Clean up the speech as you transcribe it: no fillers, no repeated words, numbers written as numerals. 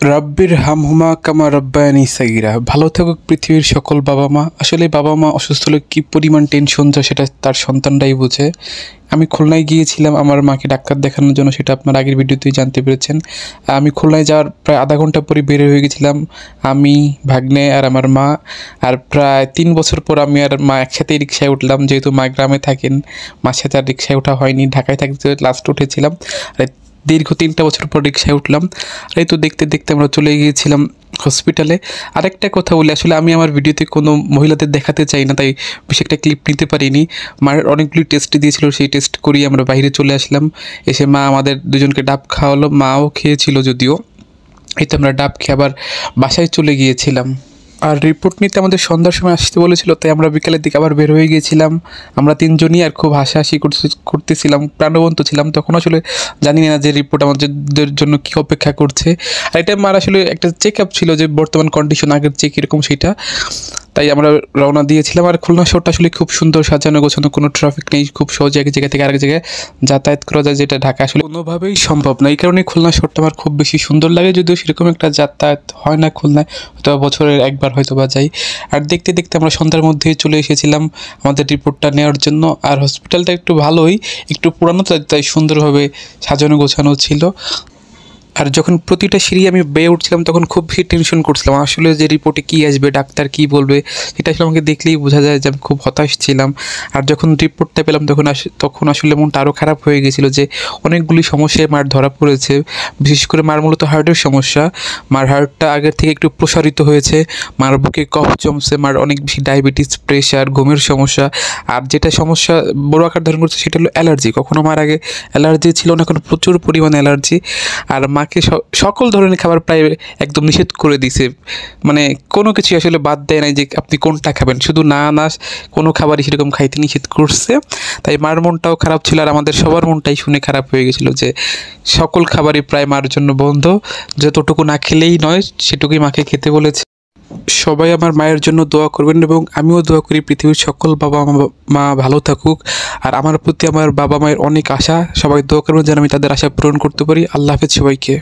রাব্বির হামহুমা কামা রাব্বায়ানি সাগীরা। ভালো থাকুক পৃথিবীর সকল বাবা মা। আসলে বাবা মা অসুস্থ হলে কী পরিমাণ টেনশন যায় সেটা তার সন্তানরাই বোঝে। আমি খুলনায় গিয়েছিলাম আমার মাকে ডাক্তার দেখানোর জন্য, সেটা আপনার আগের ভিডিওতেই জানতে পেরেছেন। আমি খুলনায় যাওয়ার প্রায় আধা ঘন্টা পরে বের হয়ে গেছিলাম, আমি, ভাগ্নে আর আমার মা। আর প্রায় 3 বছর পর আমি আর মা একসাথেই রিক্সায় উঠলাম, যেহেতু মা গ্রামে থাকেন, মার সাথে আর রিক্সায় ওঠা হয়নি। ঢাকায় থাকতে লাস্ট উঠেছিলাম, আর দীর্ঘ 3টা বছর পর রিক্সায় উঠলাম। আর এই তো দেখতে দেখতে আমরা চলে গিয়েছিলাম হসপিটালে। আরেকটা কথা বলি, আসলে আমি আমার ভিডিওতে কোনো মহিলাদের দেখাতে চাই না, তাই বেশি একটা ক্লিপ নিতে পারিনি। মায়ের অনেকগুলি টেস্ট দিয়েছিল, সেই টেস্ট করিয়ে আমরা বাইরে চলে আসলাম। এসে মা আমাদের দুজনকে ডাব খাওয়ালো, মাও খেয়েছিল যদিও। এই তো আমরা ডাব খেয়ে আবার বাসায় চলে গিয়েছিলাম। আর রিপোর্ট নিতে আমাদের সন্ধ্যার সময় আসতে বলেছিল, তাই আমরা বিকালের দিকে আবার বের হয়ে গিয়েছিলাম। আমরা 3জনই আর খুব হাসাহাসি করতেছিলাম, প্রাণবন্ত ছিলাম। তখন আসলে জানি না যে রিপোর্ট আমাদের জন্য কী অপেক্ষা করছে। আর এটা আমার আসলে একটা চেক আপ ছিল, যে বর্তমান কন্ডিশন আগের চেক এরকম সেটা। তাই আমরা রওনা দিয়েছিলাম। আর খুলনা শহরটা আসলে খুব সুন্দর, সাজানো গোছানো, কোনো ট্রাফিক নেই, খুব সহজে এক জায়গা থেকে আরেক জায়গায় যাতায়াত করা যায়, যেটা ঢাকা আসলে কোনোভাবেই সম্ভব না। এই কারণে খুলনা শহরটা আমার খুব বেশি সুন্দর লাগে, যদিও সেরকম একটা যাতায়াত হয় না খুলনায়, হয়তো বছরের একবার হয়তো বা যাই। আর দেখতে দেখতে আমরা সন্ধ্যার মধ্যেই চলে এসেছিলাম আমাদের রিপোর্টটা নেওয়ার জন্য। আর হসপিটালটা একটু ভালোই, একটু পুরানো, তাই সুন্দরভাবে সাজানো গোছানো ছিল। আর যখন প্রতিটা সিঁড়ি আমি বেয়ে উঠছিলাম তখন খুব বেশি টেনশন করছিলাম, আসলে যে রিপোর্টে কী আসবে, ডাক্তার কী বলবে, সেটা আসলে আমাকে দেখলেই বোঝা যায় যে আমি খুব হতাশ ছিলাম। আর যখন রিপোর্টটা পেলাম তখন আসলে মনটা আরও খারাপ হয়ে গেছিলো, যে অনেকগুলি সমস্যায় মার ধরা পড়েছে। বিশেষ করে মার মূলত হার্টের সমস্যা। মার হার্টটা আগের থেকে একটু প্রসারিত হয়েছে, মার বুকে কফ জমছে, মার অনেক বেশি ডায়াবেটিস, প্রেশার, ঘুমের সমস্যা। আর যেটা সমস্যা বড় আকার ধারণ করছে সেটা হলো অ্যালার্জি। কখনো মার আগে অ্যালার্জি ছিল না, এখন প্রচুর পরিমাণে অ্যালার্জি। আর মাকে সকল ধরনের খাবার প্রায় একদম নিষেধ করে দিছে, মানে কোনো কিছু আসলে বাদ দেয় নাই যে আপনি কোনটা খাবেন, শুধু না কোনো খাবারই সেরকম খাইতে নিষেধ করছে। তাই মার মনটাও খারাপ ছিল, আর আমাদের সবার মনটাই শুনে খারাপ হয়ে গেছিলো যে সকল খাবারই প্রায় মার জন্য বন্ধ, যতটুকু না খেলেই নয় সেটুকুই মাকে খেতে বলেছে। সবাই আমার মায়ের জন্য দোয়া করবেন, এবং আমিও দোয়া করি পৃথিবীর সকল বাবা মা ভালো থাকুক। আর আমার প্রতি আমার বাবা মায়ের অনেক আশা, সবাই দোয়া করবেন যেন আমি তাদের আশা পূরণ করতে পারি। আল্লাহ হাফেজ সবাইকে।